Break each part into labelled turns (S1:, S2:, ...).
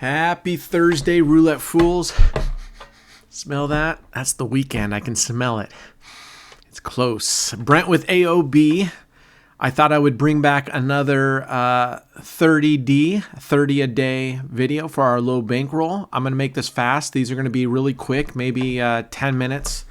S1: Happy Thursday, Roulette Fools. Smell that? That's the weekend. I can smell it. It's close. Brent with AOB. I thought I would bring back another 30D, 30 a day video for our low bankroll. I'm going to make this fast. These are going to be really quick, maybe 10 minutes,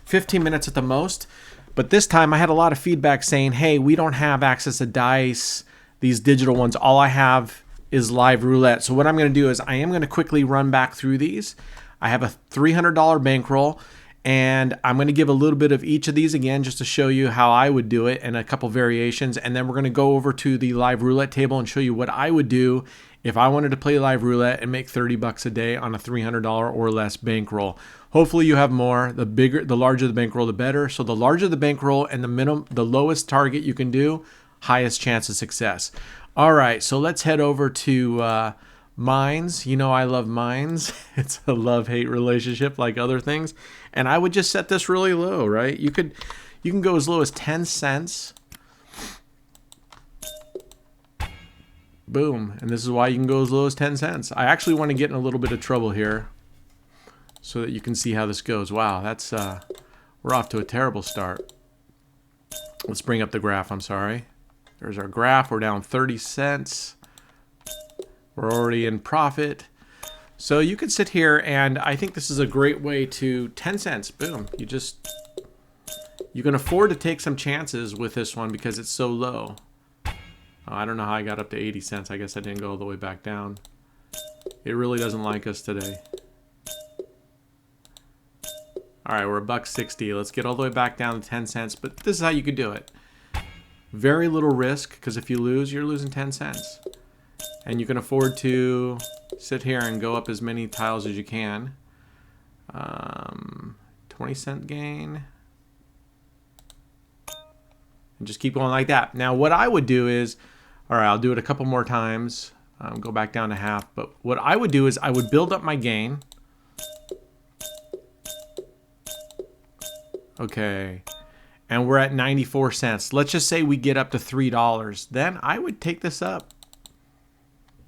S1: 15 minutes at the most. But this time I had a lot of feedback saying, hey, we don't have access to dice, these digital ones. All I have is live roulette. So what I'm going to do is I am going to quickly run back through these. I have a $300 bankroll, and I'm going to give a little bit of each of these again just to show you how I would do it and a couple variations. And then we're going to go over to the live roulette table and show you what I would do if I wanted to play live roulette and make 30 bucks a day on a $300 or less bankroll. Hopefully you have more. The larger the bankroll, the better. So the larger the bankroll and the lowest target you can do, highest chance of success. All right, so let's head over to Mines. You know I love Mines. It's a love-hate relationship like other things. And I would just set this really low, right? You can go as low as 10 cents. Boom. And this is why you can go as low as 10 cents. I actually want to get in a little bit of trouble here so that you can see how this goes. Wow, that's we're off to a terrible start. Let's bring up the graph. I'm sorry. There's our graph. We're down 30 cents. We're already in profit. So you could sit here, and I think this is a great way to 10 cents. Boom. You can afford to take some chances with this one because it's so low. Oh, I don't know how I got up to 80 cents. I guess I didn't go all the way back down. It really doesn't like us today. All right, we're $1.60. Let's get all the way back down to 10 cents, but this is how you could do it. Very little risk, because if you lose, you're losing 10 cents. And you can afford to sit here and go up as many tiles as you can. 20-cent gain. And just keep going like that. Now, what I would do is, all right, I'll do it a couple more times. Go back down to half. But what I would do is I would build up my gain. Okay. And we're at 94 cents. Let's just say we get up to $3. Then I would take this up.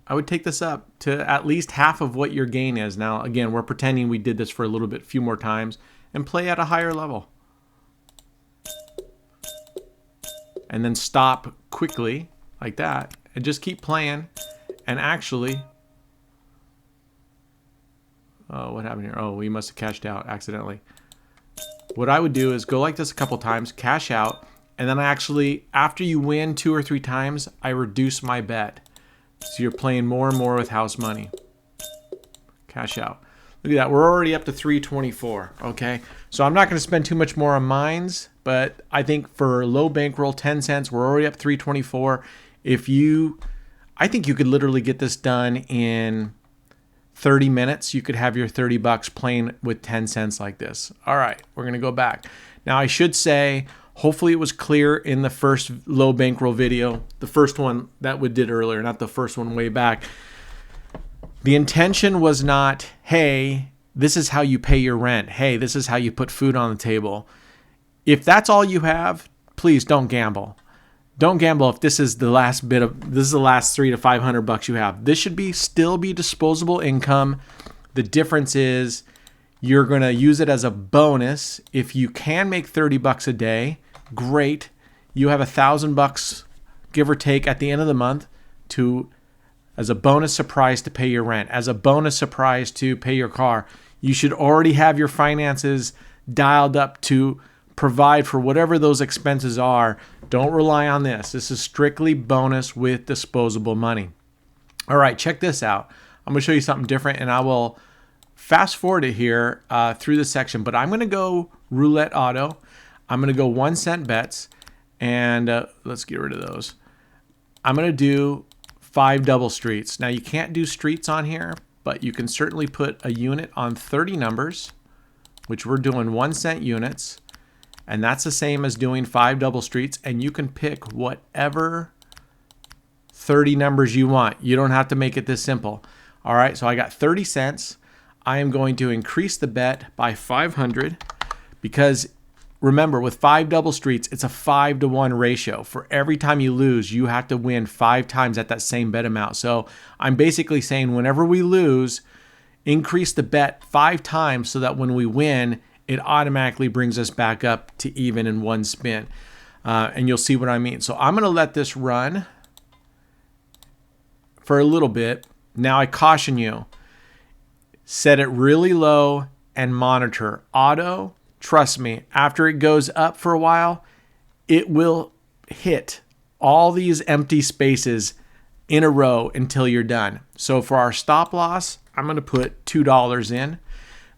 S1: I would take this up to at least half of what your gain is. Now, again, we're pretending we did this for a little bit, few more times, and play at a higher level. And then stop quickly, like that, and just keep playing. And actually, oh, what happened here? Oh, we must have cashed out accidentally. What I would do is go like this a couple times, cash out, and then I actually, after you win 2 or 3 times, I reduce my bet. So you're playing more and more with house money. Cash out. Look at that. We're already up to 324. Okay. So I'm not going to spend too much more on mines, but I think for low bankroll, 10 cents, we're already up 324. I think you could literally get this done in 30 minutes. You could have your 30 bucks playing with 10 cents like this. All right. We're going to go back. Now I should say, hopefully it was clear in the first low bankroll video, the first one that we did earlier, not the first one way back. The intention was not, hey, this is how you pay your rent. Hey, this is how you put food on the table. If that's all you have, please don't gamble. Don't gamble if this is the last 300 to 500 bucks you have. This should still be disposable income. The difference is you're going to use it as a bonus. If you can make 30 bucks a day, great. You have $1,000 give or take at the end of the month as a bonus surprise to pay your rent, as a bonus surprise to pay your car. You should already have your finances dialed up to provide for whatever those expenses are. Don't rely on this. This is strictly bonus with disposable money. All right, check this out. I'm going to show you something different, and I will fast forward it here through the section, but I'm going to go roulette auto. I'm going to go 1 cent bets, and let's get rid of those. I'm going to do 5 double streets. Now, you can't do streets on here, but you can certainly put a unit on 30 numbers, which we're doing 1 cent units, and that's the same as doing 5 double streets, and you can pick whatever 30 numbers you want. You don't have to make it this simple. All right, so I got 30 cents. I am going to increase the bet by 500 because remember, with 5 double streets, it's a 5-to-1 ratio. For every time you lose, you have to win 5 times at that same bet amount. So I'm basically saying whenever we lose, increase the bet 5 times so that when we win, it automatically brings us back up to even in one spin. And you'll see what I mean. So I'm going to let this run for a little bit. Now I caution you, set it really low and monitor. Auto, trust me, after it goes up for a while, it will hit all these empty spaces in a row until you're done. So for our stop loss, I'm going to put $2 in.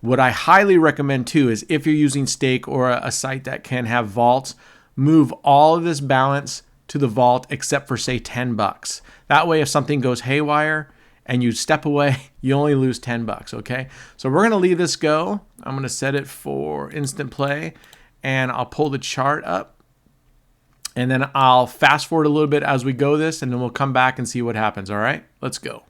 S1: What I highly recommend too is if you're using stake or a site that can have vaults, move all of this balance to the vault except for say $10. That way if something goes haywire and you step away, you only lose $10, okay? So we're gonna leave this go. I'm gonna set it for instant play and I'll pull the chart up and then I'll fast forward a little bit as we go this and then we'll come back and see what happens, all right? Let's go.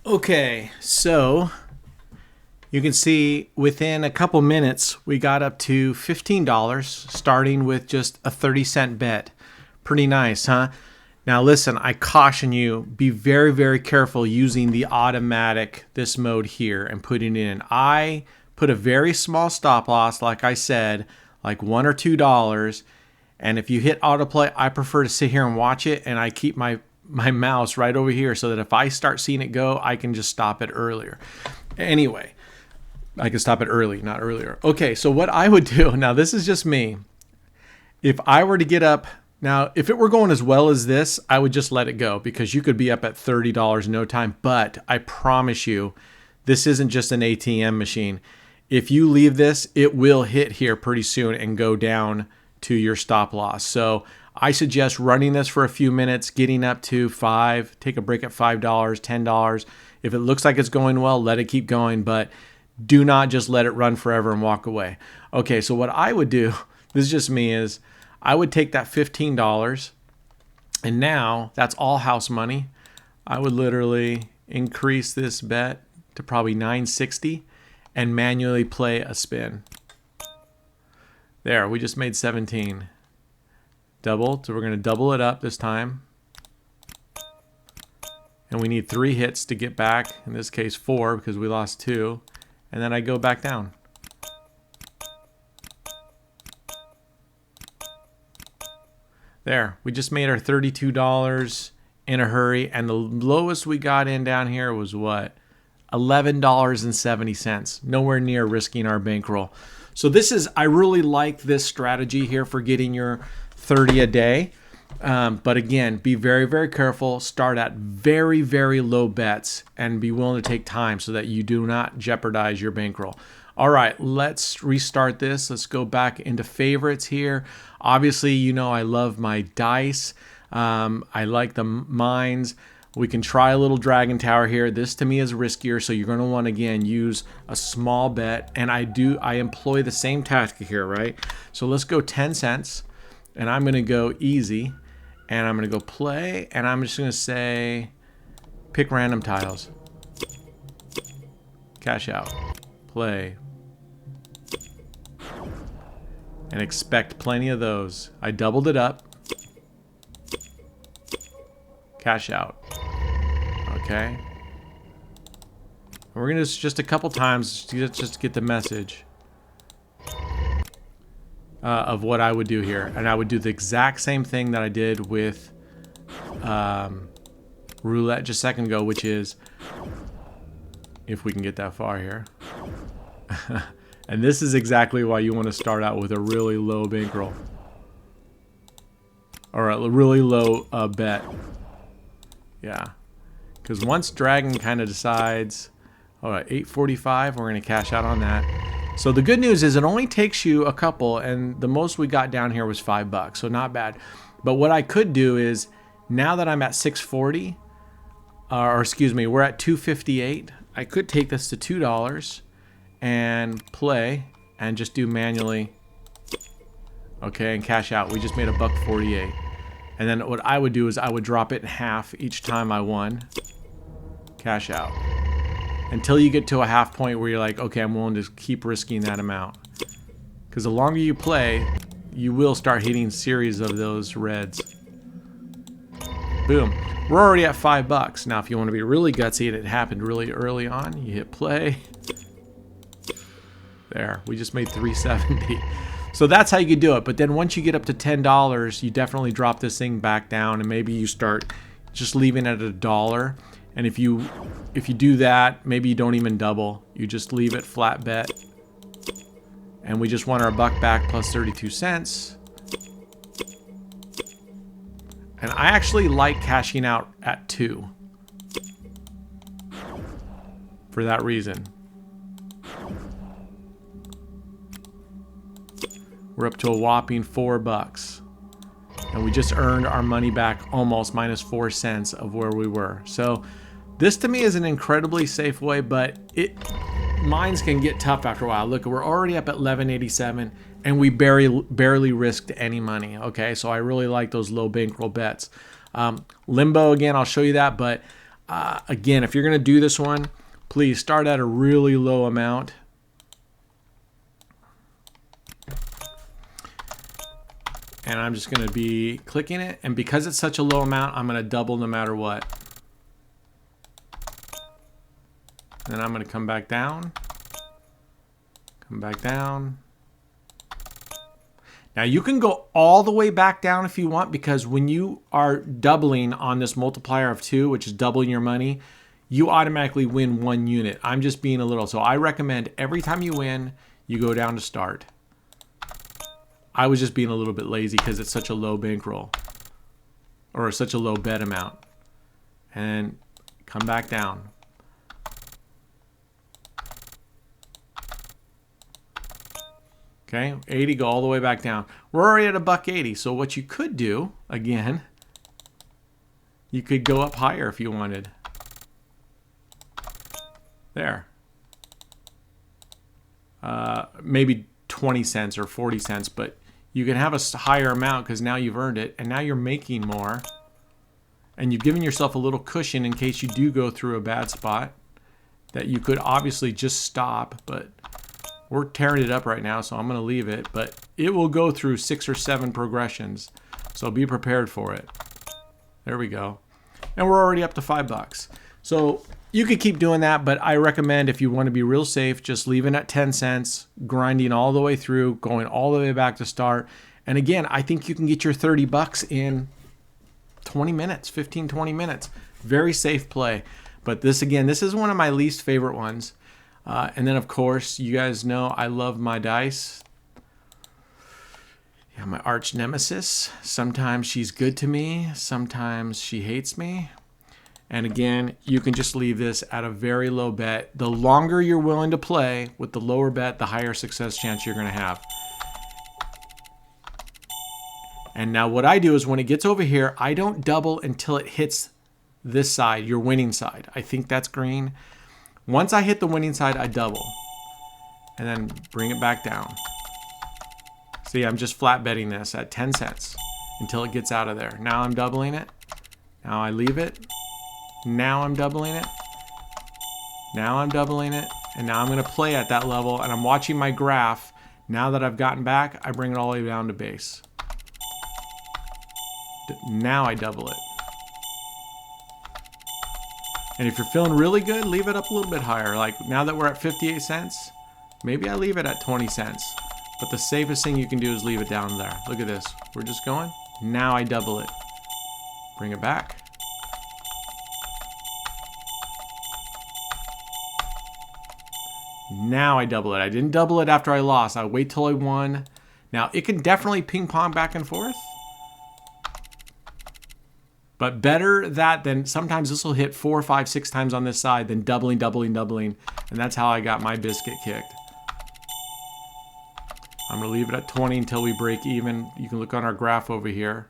S1: Okay, so you can see within a couple minutes, we got up to $15, starting with just a 30-cent bet. Pretty nice, huh? Now listen, I caution you, be very, very careful using the automatic, this mode here, and putting it in. I put a very small stop loss, like I said, like $1 or $2. And if you hit autoplay, I prefer to sit here and watch it, and I keep my mouse right over here so that if I start seeing it go, I can just stop it earlier. Anyway, I can stop it early, not earlier. Okay, so what I would do, now this is just me. If I were to get up, now if it were going as well as this, I would just let it go because you could be up at $30 in no time. But I promise you, this isn't just an ATM machine. If you leave this, it will hit here pretty soon and go down to your stop loss. So I suggest running this for a few minutes, getting up to 5, take a break at $5, $10. If it looks like it's going well, let it keep going, but do not just let it run forever and walk away. Okay, so what I would do, this is just me, is I would take that $15, and now that's all house money. I would literally increase this bet to probably $9.60 and manually play a spin. There, we just made 17. Double, so we're going to double it up this time. And we need 3 hits to get back, in this case 4 because we lost 2. And then I go back down. There, we just made our $32 in a hurry, and the lowest we got in down here was what? $11.70. Nowhere near risking our bankroll. So this is, I really like this strategy here for getting your 30 a day. But again, be very, very careful. Start at very, very low bets and be willing to take time so that you do not jeopardize your bankroll. All right, let's restart this. Let's go back into favorites here. Obviously, you know I love my dice. I like the mines. We can try a little Dragon Tower here. This to me is riskier, so you're going to want to, again, use a small bet. And I employ the same tactic here, right? So let's go 10 cents, and I'm going to go easy, and I'm going to go play, and I'm just going to say pick random tiles. Cash out. Play. And expect plenty of those. I doubled it up. Cash out. Okay. We're gonna just a couple times just to get the message of what I would do here, and I would do the exact same thing that I did with roulette just a second ago, which is, if we can get that far here. And this is exactly why you want to start out with a really low bankroll or a really low bet. Yeah, because once Dragon kind of decides, all right, 845, we're going to cash out on that. So the good news is it only takes you a couple, and the most we got down here was $5, so not bad. But what I could do is, now that I'm at 640, or excuse me, we're at 258, I could take this to $2 and play and just do manually, okay, and cash out. We just made $1.48. And then what I would do is I would drop it in half each time I won. Cash out. Until you get to a half point where you're like, okay, I'm willing to keep risking that amount. Because the longer you play, you will start hitting series of those reds. Boom. We're already at $5. Now, if you want to be really gutsy and it happened really early on, you hit play. There. We just made $3.70. So that's how you could do it. But then once you get up to $10, you definitely drop this thing back down, and maybe you start just leaving it at $1. And if you do that, maybe you don't even double. You just leave it flat bet. And we just want our $1 back plus 32 cents. And I actually like cashing out at 2 for that reason. We're up to a whopping $4. And we just earned our money back almost minus 4 cents of where we were. So this to me is an incredibly safe way, but mines can get tough after a while. Look, we're already up at 1187 and we barely risked any money. Okay, so I really like those low bankroll bets. Limbo, again, I'll show you that, but again, if you're gonna do this one, please start at a really low amount. And I'm just going to be clicking it. And because it's such a low amount, I'm going to double no matter what. Then I'm going to come back down. Come back down. Now you can go all the way back down if you want, because when you are doubling on this multiplier of 2, which is doubling your money, you automatically win 1 unit. I'm just being a little. So I recommend every time you win, you go down to start. I was just being a little bit lazy because it's such a low bankroll or such a low bet amount. And come back down. Okay, 80, go all the way back down. We're already at $1.80. So what you could do, again, you could go up higher if you wanted. There. Maybe 20 cents or 40 cents, but you can have a higher amount because now you've earned it, and now you're making more. And you've given yourself a little cushion in case you do go through a bad spot that you could obviously just stop, but we're tearing it up right now, so I'm going to leave it. But it will go through 6 or 7 progressions, so be prepared for it. There we go. And we're already up to $5. So you could keep doing that, but I recommend if you want to be real safe, just leaving at 10 cents, grinding all the way through, going all the way back to start. And again, I think you can get your $30 in 20 minutes, 15, 20 minutes. Very safe play. But this, again, this is one of my least favorite ones. And then, of course, you guys know I love my dice. Yeah, my arch nemesis. Sometimes she's good to me. Sometimes she hates me. And again, you can just leave this at a very low bet. The longer you're willing to play with the lower bet, the higher success chance you're going to have. And now what I do is when it gets over here, I don't double until it hits this side, your winning side. I think that's green. Once I hit the winning side, I double. And then bring it back down. See, I'm just flat betting this at 10 cents until it gets out of there. Now I'm doubling it. Now I leave it. Now I'm doubling it. Now I'm doubling it. And now I'm going to play at that level. And I'm watching my graph. Now that I've gotten back, I bring it all the way down to base. Now I double it. And if you're feeling really good, leave it up a little bit higher. Like now that we're at 58 cents, maybe I leave it at 20 cents. But the safest thing you can do is leave it down there. Look at this. We're just going. Now I double it. Bring it back. Now I double it. I didn't double it after I lost. I wait till I won. Now it can definitely ping pong back and forth. But better that than sometimes this will hit 4, 5, 6 times on this side than doubling, doubling, doubling. And that's how I got my biscuit kicked. I'm going to leave it at 20 until we break even. You can look on our graph over here.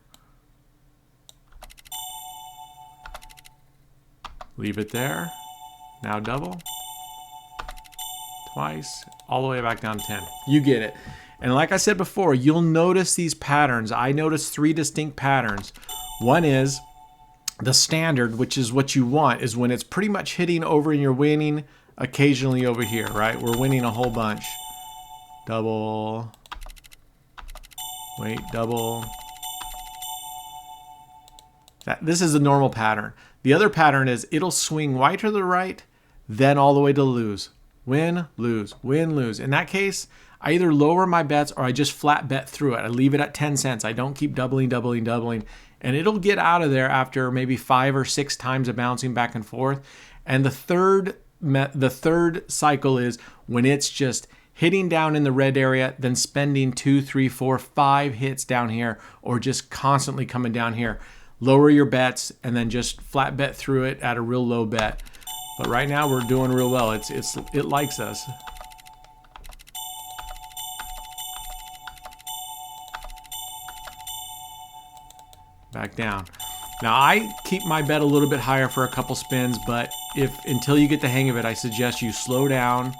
S1: Leave it there. Now double. Twice. All the way back down to 10. You get it. And like I said before, you'll notice these patterns. I noticed 3 distinct patterns. One is the standard, which is what you want, is when it's pretty much hitting over and you're winning occasionally over here, right? We're winning a whole bunch. Double. Wait, double. This is a normal pattern. The other pattern is it'll swing right to the right, then all the way to lose. Win, lose, win, lose. In that case, I either lower my bets or I just flat bet through it. I leave it at 10 cents. I don't keep doubling, doubling, doubling. And it'll get out of there after maybe 5 or 6 times of bouncing back and forth. And the third cycle is when it's just hitting down in the red area, then spending 2, 3, 4, 5 hits down here, or just constantly coming down here. Lower your bets and then just flat bet through it at a real low bet. But right now we're doing real well. It likes us. Back down. Now I keep my bet a little bit higher for a couple spins, but until you get the hang of it, I suggest you slow down.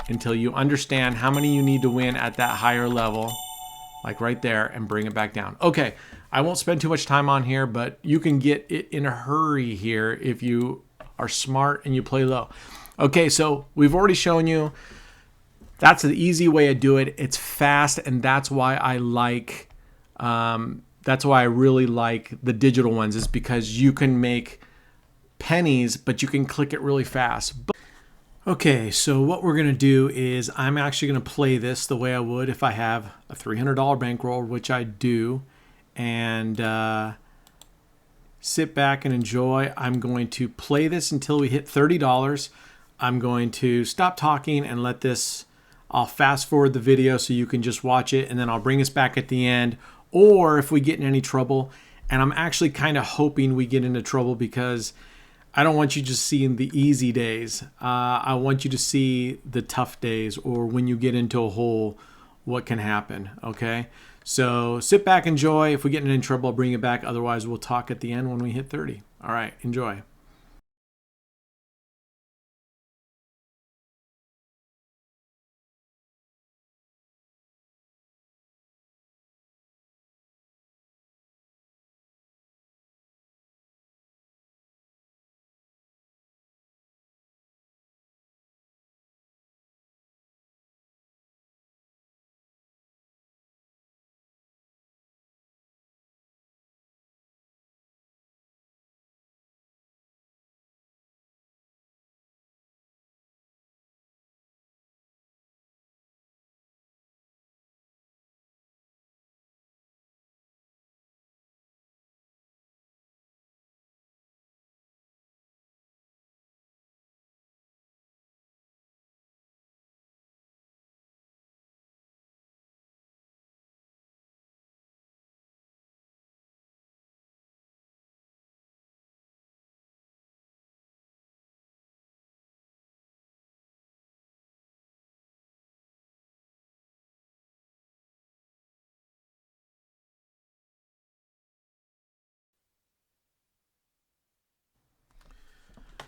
S1: Until you understand how many you need to win at that higher level, like right there, and bring it back down. Okay, I won't spend too much time on here, but you can get it in a hurry here if you are smart and you play low. Okay, so we've already shown you that's the easy way to do it. It's fast, and that's why I like. That's why I really like the digital ones. Is because you can make pennies, but you can click it really fast. Okay, so what we're gonna do is I'm actually gonna play this the way I would if I have a $300 bankroll, which I do, and sit back and enjoy. I'm going to play this until we hit $30. I'm going to stop talking and let this. I'll fast forward the video so you can just watch it, and then I'll bring us back at the end. Or if we get in any trouble, and I'm actually kind of hoping we get into trouble because I don't want you just seeing the easy days. I want you to see the tough days, or when you get into a hole, what can happen. Okay. So sit back, enjoy. If we get in trouble, I'll bring it back. Otherwise, we'll talk at the end when we hit 30. All right. Enjoy.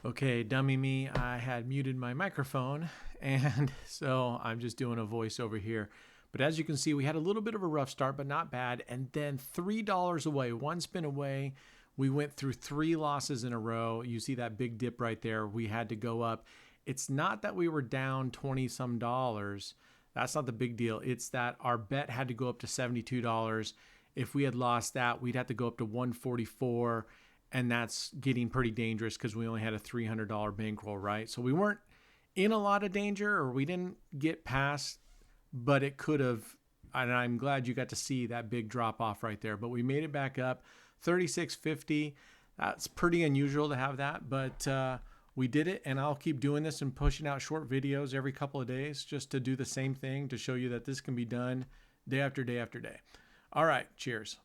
S1: Okay, dummy me, I had muted my microphone, and so I'm just doing a voice over here. But as you can see, we had a little bit of a rough start, but not bad. And then $3 away, one spin away. We went through 3 losses in a row. You see that big dip right there. We had to go up. It's not that we were down 20 some dollars. That's not the big deal. It's that our bet had to go up to $72. If we had lost that, we'd have to go up to 144, and that's getting pretty dangerous because we only had a $300 bankroll, right? So we weren't in a lot of danger, or we didn't get past, but it could have. And I'm glad you got to see that big drop off right there. But we made it back up, 36.50. That's pretty unusual to have that, but we did it. And I'll keep doing this and pushing out short videos every couple of days just to do the same thing, to show you that this can be done day after day after day. All right, cheers.